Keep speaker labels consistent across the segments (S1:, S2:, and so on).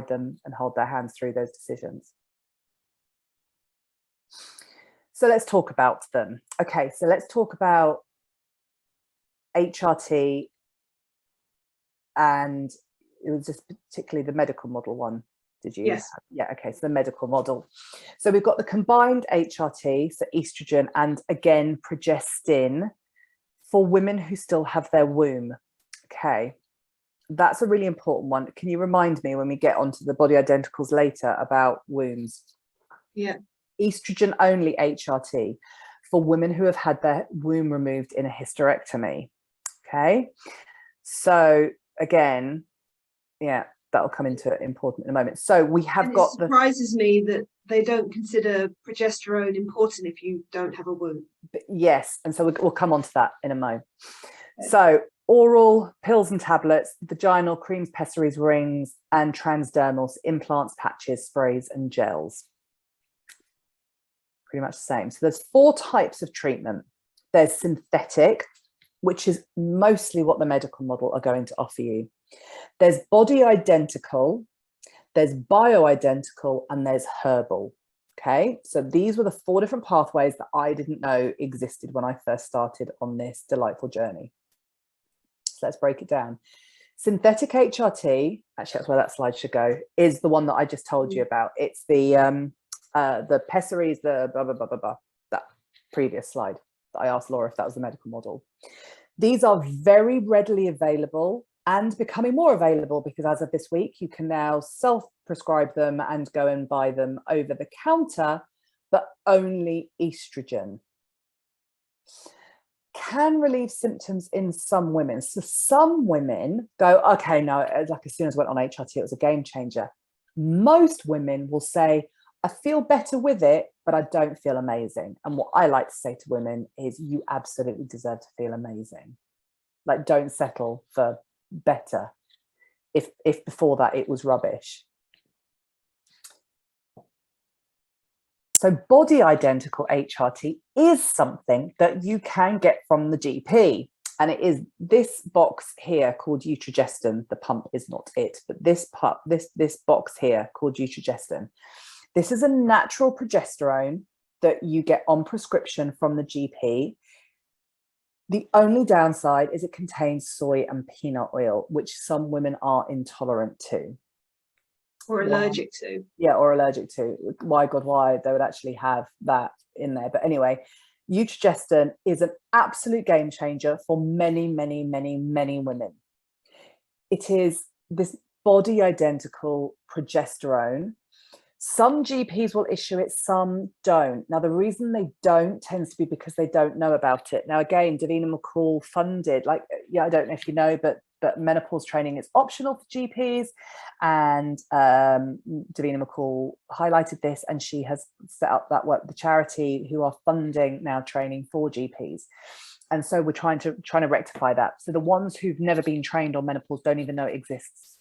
S1: them and hold their hands through those decisions. So let's talk about them. Okay, so let's talk about HRT, and it was just particularly the medical model one. Did you?
S2: Yes.
S1: Yeah, okay, so the medical model. So we've got the combined HRT, so estrogen and again progestin for women who still have their womb. Okay, that's a really important one. Can you remind me when we get onto the body identicals later about wombs?
S2: Yeah.
S1: Estrogen only HRT for women who have had their womb removed in a hysterectomy. Okay, so again, yeah, that'll come into important in a moment. So we have got
S2: it surprises me that they don't consider progesterone important if you don't have a womb.
S1: Yes, and so we'll come on to that in a moment. Okay. So oral pills and tablets, vaginal creams, pessaries, rings, and transdermals, implants, patches, sprays, and gels. Pretty much the same. So there's 4 types of treatment. There's synthetic, which is mostly what the medical model are going to offer you. There's body identical, there's bioidentical, and there's herbal. Okay, so these were the 4 different pathways that I didn't know existed when I first started on this delightful journey. So let's break it down. Synthetic HRT, actually that's where that slide should go, is the one that I just told you about. It's the pessaries, the blah, blah, blah, blah, blah, that previous slide that I asked Laura if that was the medical model. These are very readily available and becoming more available because as of this week, you can now self-prescribe them and go and buy them over the counter, but only estrogen. Can relieve symptoms in some women. So some women go, okay, no, like as soon as I went on HRT, it was a game changer. Most women will say, I feel better with it, but I don't feel amazing. And what I like to say to women is you absolutely deserve to feel amazing. Like, don't settle for better if before that it was rubbish. So body identical HRT is something that you can get from the GP. And it is this box here called Utrogestin. The pump is not it, but this box here called Utrogestin. This is a natural progesterone that you get on prescription from the GP. The only downside is it contains soy and peanut oil, which some women are intolerant to.
S2: Or allergic to.
S1: Yeah, or allergic to. Why, God, why they would actually have that in there. But anyway, Utrogestin is an absolute game changer for many, many, many, many women. It is this body identical progesterone. Some GPs will issue it, some don't. Now, the reason they don't tends to be because they don't know about it. Now, again, Davina McCall funded, like, yeah, I don't know if you know, but menopause training is optional for GPs. And Davina McCall highlighted this, and she has set up that work, the charity who are funding now training for GPs. And so we're trying to rectify that. So the ones who've never been trained on menopause don't even know it exists.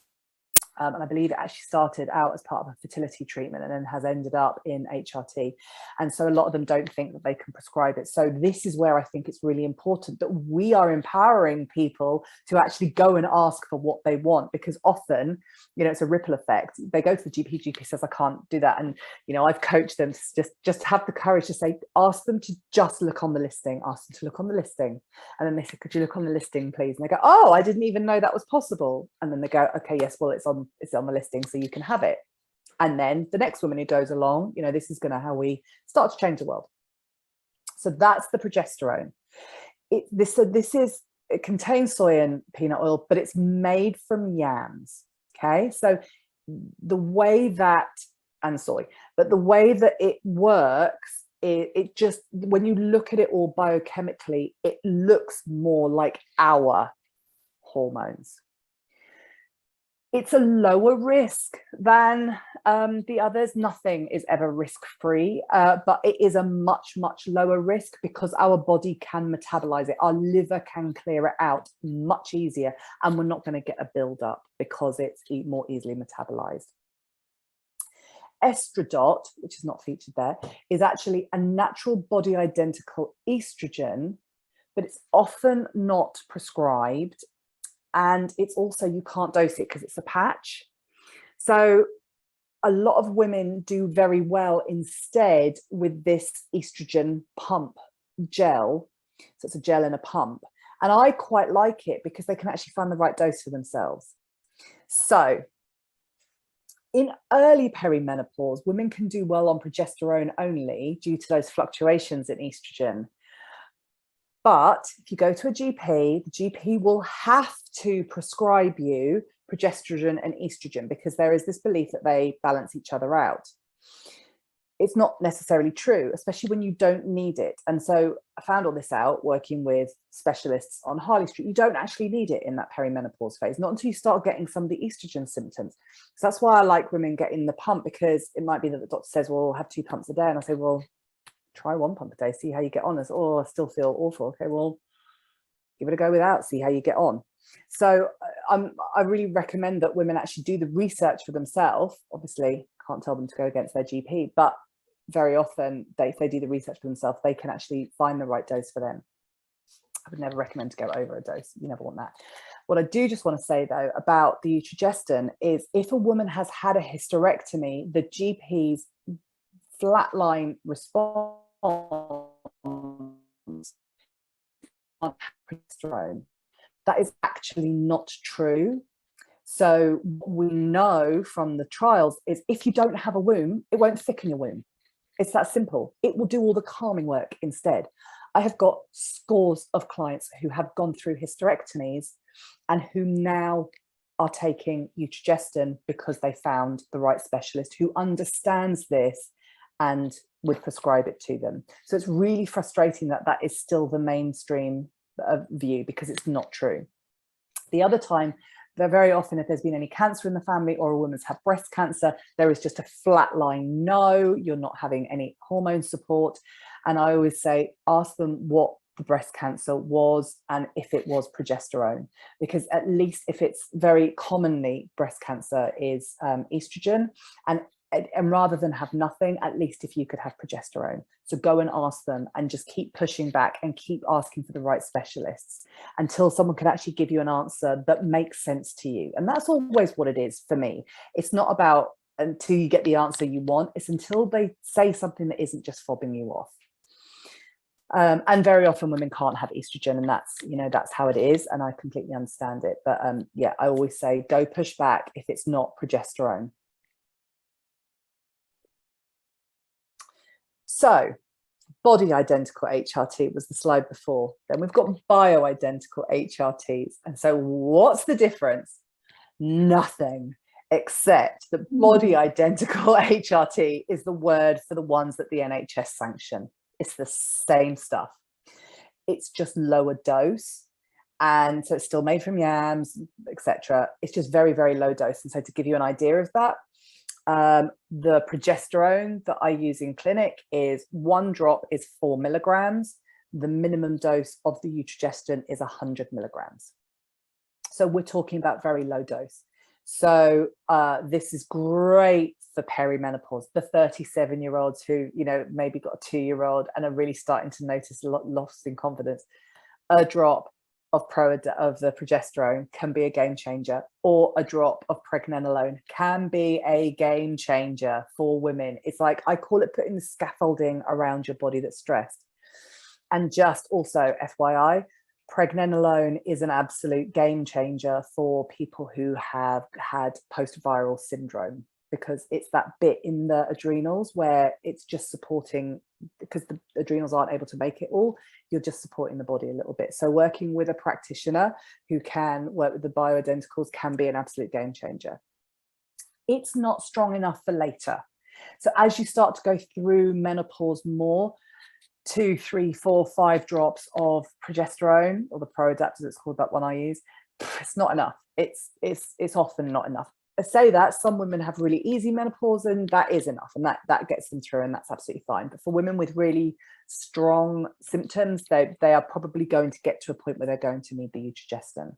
S1: And I believe it actually started out as part of a fertility treatment and then has ended up in HRT. And so a lot of them don't think that they can prescribe it. So this is where I think it's really important that we are empowering people to actually go and ask for what they want, because often, you know, it's a ripple effect. They go to the GP says, I can't do that. And, you know, I've coached them to just have the courage to say, ask them to just look on the listing, ask them to look on the listing. And then they say, could you look on the listing, please? And they go, oh, I didn't even know that was possible. And then they go, okay, yes, well, it's on the listing, so you can have it. And then the next woman who goes along, you know, this is how we start to change the world. So that's the progesterone. It contains soy and peanut oil, but it's made from yams. Okay, so the way that, and soy, but the way that it works, it just, when you look at it all biochemically, it looks more like our hormones. It's a lower risk than the others. Nothing is ever risk-free, but it is a much, much lower risk because our body can metabolize it. Our liver can clear it out much easier, and we're not going to get a build-up because it's more easily metabolized. Estradiol, which is not featured there, is actually a natural body identical estrogen, but it's often not prescribed. And it's also, you can't dose it because it's a patch. So a lot of women do very well instead with this estrogen pump gel. So it's a gel in a pump. And I quite like it because they can actually find the right dose for themselves. So in early perimenopause, women can do well on progesterone only due to those fluctuations in estrogen. But if you go to a GP, the GP will have to prescribe you progesterone and estrogen because there is this belief that they balance each other out. It's not necessarily true, especially when you don't need it. And so I found all this out working with specialists on Harley Street. You don't actually need it in that perimenopause phase, not until you start getting some of the estrogen symptoms. So that's why I like women getting the pump, because it might be that the doctor says, well, have 2 pumps a day. And I say, well, try 1 pump a day, see how you get on. Oh, I still feel awful. Okay, well, give it a go without, see how you get on. So I really recommend that women actually do the research for themselves. Obviously, can't tell them to go against their GP, but very often if they do the research for themselves, they can actually find the right dose for them. I would never recommend to go over a dose. You never want that. What I do just want to say though about the Eutrogestin is if a woman has had a hysterectomy, the GP's flatline response on progesterone. That is actually not true. So what we know from the trials is if you don't have a womb, it won't thicken your womb. It's that simple. It will do all the calming work instead. I have got scores of clients who have gone through hysterectomies and who now are taking Eutrogestin because they found the right specialist who understands this and would prescribe it to them. So it's really frustrating that that is still the mainstream view, because it's not true. The other time, very often, if there's been any cancer in the family or a woman's had breast cancer, there is just a flat line no, you're not having any hormone support. And I always say, ask them what the breast cancer was and if it was progesterone, because at least if it's very commonly breast cancer is estrogen, and rather than have nothing, at least if you could have progesterone. So go and ask them and just keep pushing back and keep asking for the right specialists until someone can actually give you an answer that makes sense to you. And that's always what it is for me. It's not about until you get the answer you want, it's until they say something that isn't just fobbing you off. And very often women can't have estrogen, and that's how it is, and I completely understand it. But yeah, I always say go push back if it's not progesterone. So body identical HRT was the slide before. Then we've got bioidentical HRTs. And so what's the difference? Nothing, except that body identical HRT is the word for the ones that the NHS sanction. It's the same stuff. It's just lower dose. And so it's still made from yams, etc. It's just very, very low dose. And so to give you an idea of that, the progesterone that I use in clinic is 1 drop is 4 milligrams. The minimum dose of the Eutrogestin is 100 milligrams. So we're talking about very low dose. So this is great for perimenopause, the 37-year-olds who, maybe got a 2-year-old and are really starting to notice a lot loss in confidence. A drop of the progesterone can be a game changer, or a drop of pregnenolone can be a game changer for women. It's like, I call it putting the scaffolding around your body that's stressed. And just also FYI, pregnenolone is an absolute game changer for people who have had post-viral syndrome, because it's that bit in the adrenals where it's just supporting, because the adrenals aren't able to make it all, you're just supporting the body a little bit. So working with a practitioner who can work with the bioidenticals can be an absolute game changer. It's not strong enough for later. So as you start to go through menopause more, 2, 3, 4, 5 drops of progesterone, or the Pro-Adapt as it's called, that one I use, it's not enough. It's often not enough. I say that some women have really easy menopause, and that is enough, and that gets them through, and that's absolutely fine. But for women with really strong symptoms, they are probably going to get to a point where they're going to need the Eutrogestin.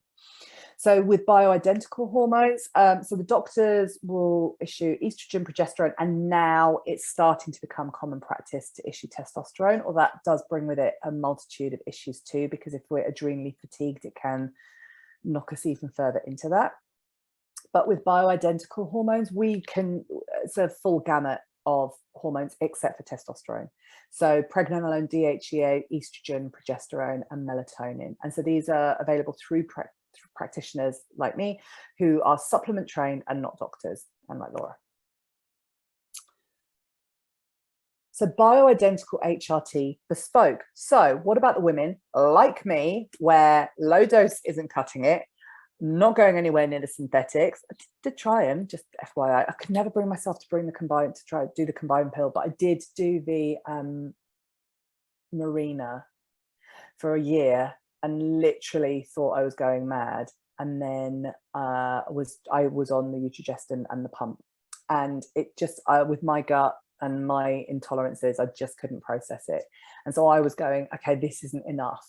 S1: So with bioidentical hormones, so the doctors will issue estrogen, progesterone, and now it's starting to become common practice to issue testosterone, or that does bring with it a multitude of issues too, because if we're adrenally fatigued, it can knock us even further into that. But with bioidentical hormones, it's a full gamut of hormones except for testosterone. So pregnenolone, DHEA, estrogen, progesterone, and melatonin. And so these are available through practitioners like me who are supplement trained and not doctors, and like Laura. So bioidentical HRT bespoke. So what about the women like me where low dose isn't cutting it, not going anywhere near the synthetics? I did try them, just FYI. I could never bring myself to do the combined pill, but I did do the Marina for a year and literally thought I was going mad. And then I was on the Utrogestin and the pump, and it just with my gut and my intolerances, I just couldn't process it. And so I was going, okay, this isn't enough.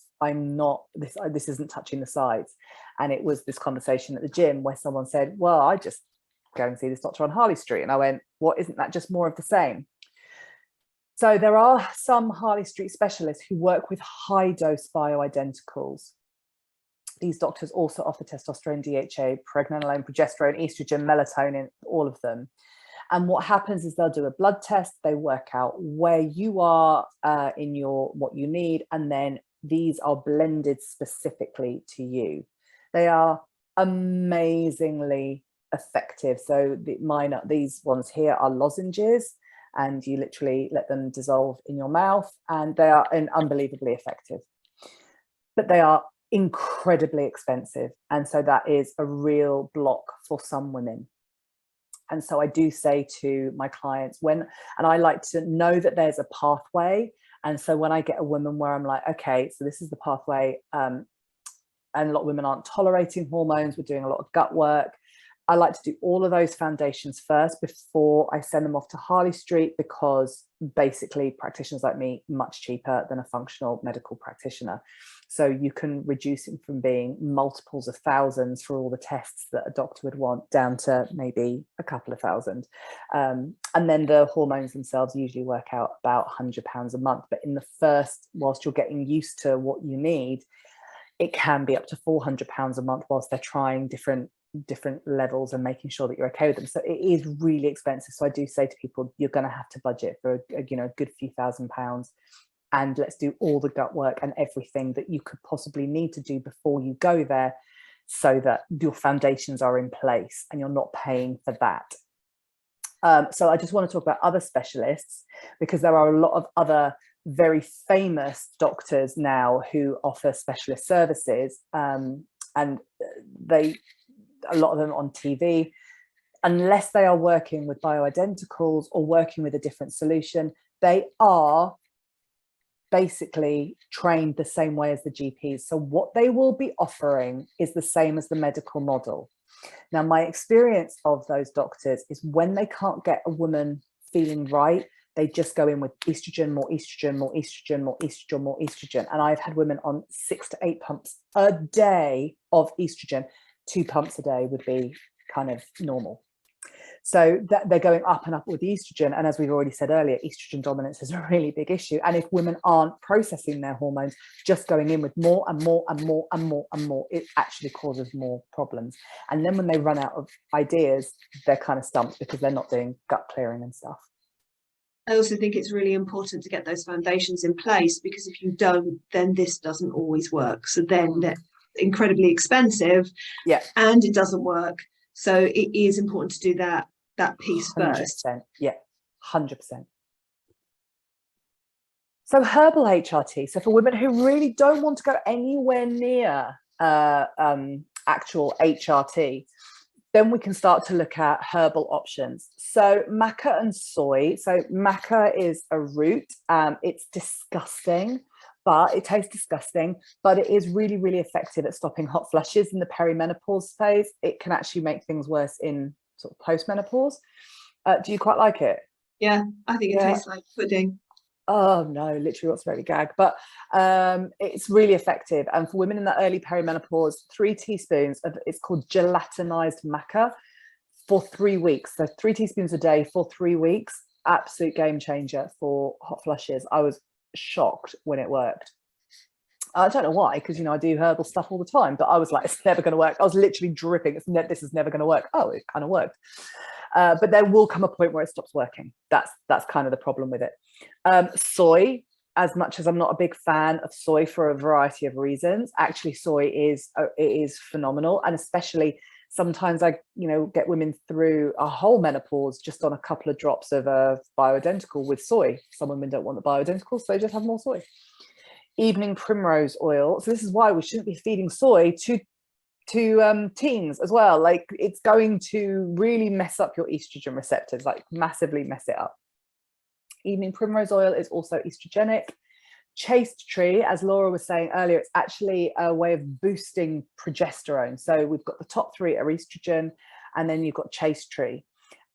S1: This isn't touching the sides. And it was this conversation at the gym where someone said, well, I just go and see this doctor on Harley Street. And I went, what, isn't that just more of the same? So there are some Harley Street specialists who work with high dose bioidenticals. These doctors also offer testosterone, DHA, pregnenolone, progesterone, estrogen, melatonin, all of them. And what happens is they'll do a blood test, they work out where you are in what you need, and then these are blended specifically to you. They are amazingly effective. So these ones here are lozenges, and you literally let them dissolve in your mouth, and they are unbelievably effective. But they are incredibly expensive, and so that is a real block for some women. And so I do say to my clients and I like to know that there's a pathway. And so when I get a woman where I'm like, okay, so this is the pathway, and a lot of women aren't tolerating hormones, we're doing a lot of gut work, I like to do all of those foundations first before I send them off to Harley Street, because basically practitioners like me, much cheaper than a functional medical practitioner. So you can reduce it from being multiples of thousands for all the tests that a doctor would want down to maybe a couple of thousand. And then the hormones themselves usually work out about £100 a month. But in the first, whilst you're getting used to what you need, it can be up to £400 a month whilst they're trying different levels and making sure that you're okay with them. So it is really expensive. So I do say to people, you're going to have to budget for a good few £1,000s, and let's do all the gut work and everything that you could possibly need to do before you go there, so that your foundations are in place and you're not paying for that. So I just want to talk about other specialists, because there are a lot of other very famous doctors now who offer specialist services, and a lot of them on TV. Unless they are working with bioidenticals or working with a different solution, they are basically trained the same way as the GPs. So what they will be offering is the same as the medical model. Now, my experience of those doctors is when they can't get a woman feeling right, they just go in with estrogen, more estrogen, more estrogen, more estrogen, more estrogen. And I've had women on 6 to 8 pumps a day of estrogen. 2 pumps a day would be kind of normal. So they're going up and up with estrogen. And as we've already said earlier, estrogen dominance is a really big issue. And if women aren't processing their hormones, just going in with more and more and more and more and more, it actually causes more problems. And then when they run out of ideas, they're kind of stumped because they're not doing gut clearing and stuff.
S2: I also think it's really important to get those foundations in place, because if you don't, then this doesn't always work. So then they're incredibly expensive,
S1: yeah,
S2: and it doesn't work. So it is important to do that piece
S1: 100%,
S2: first.
S1: yeah, 100%. So herbal HRT. So for women who really don't want to go anywhere near actual HRT, then we can start to look at herbal options. So maca and soy. So maca is a root. It's disgusting, but it tastes disgusting, but it is really, really effective at stopping hot flushes in the perimenopause phase. It can actually make things worse in sort of postmenopause. Do you quite like it?
S2: Yeah, I think it tastes like pudding.
S1: Oh no, literally what's very gag, but it's really effective. And for women in the early perimenopause, 3 teaspoons of, it's called gelatinized maca for 3 weeks. So 3 teaspoons a day for 3 weeks, absolute game changer for hot flushes. I was shocked when it worked. I don't know why, because, you know, I do herbal stuff all the time, but I was like, it's never going to work. I was literally dripping. This is never going to work. Oh, it kind of worked. But there will come a point where it stops working. That's kind of the problem with it. Soy, as much as I'm not a big fan of soy for a variety of reasons, actually soy is phenomenal. And especially sometimes I, you know, get women through a whole menopause just on a couple of drops of bioidentical with soy. Some women don't want the bioidentical, so they just have more soy. Evening primrose oil. So this is why we shouldn't be feeding soy to teens as well. Like, it's going to really mess up your estrogen receptors, like massively mess it up. Evening primrose oil is also estrogenic. Chaste tree, as Laura was saying earlier, it's actually a way of boosting progesterone. So we've got the top three are estrogen, and then you've got chaste tree.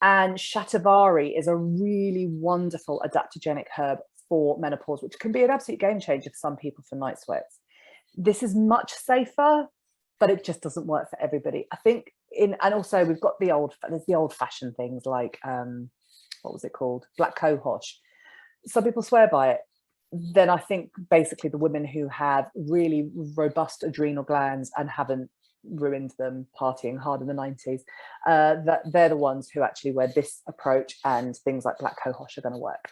S1: And shatavari is a really wonderful adaptogenic herb for menopause, which can be an absolute game changer for some people for night sweats. This is much safer, but it just doesn't work for everybody, I think. And also we've got there's the old-fashioned things like what was it called, black cohosh. Some people swear by it. Then I think basically the women who have really robust adrenal glands and haven't ruined them partying hard in the 90s, that they're the ones who actually, where this approach and things like black cohosh are going to work.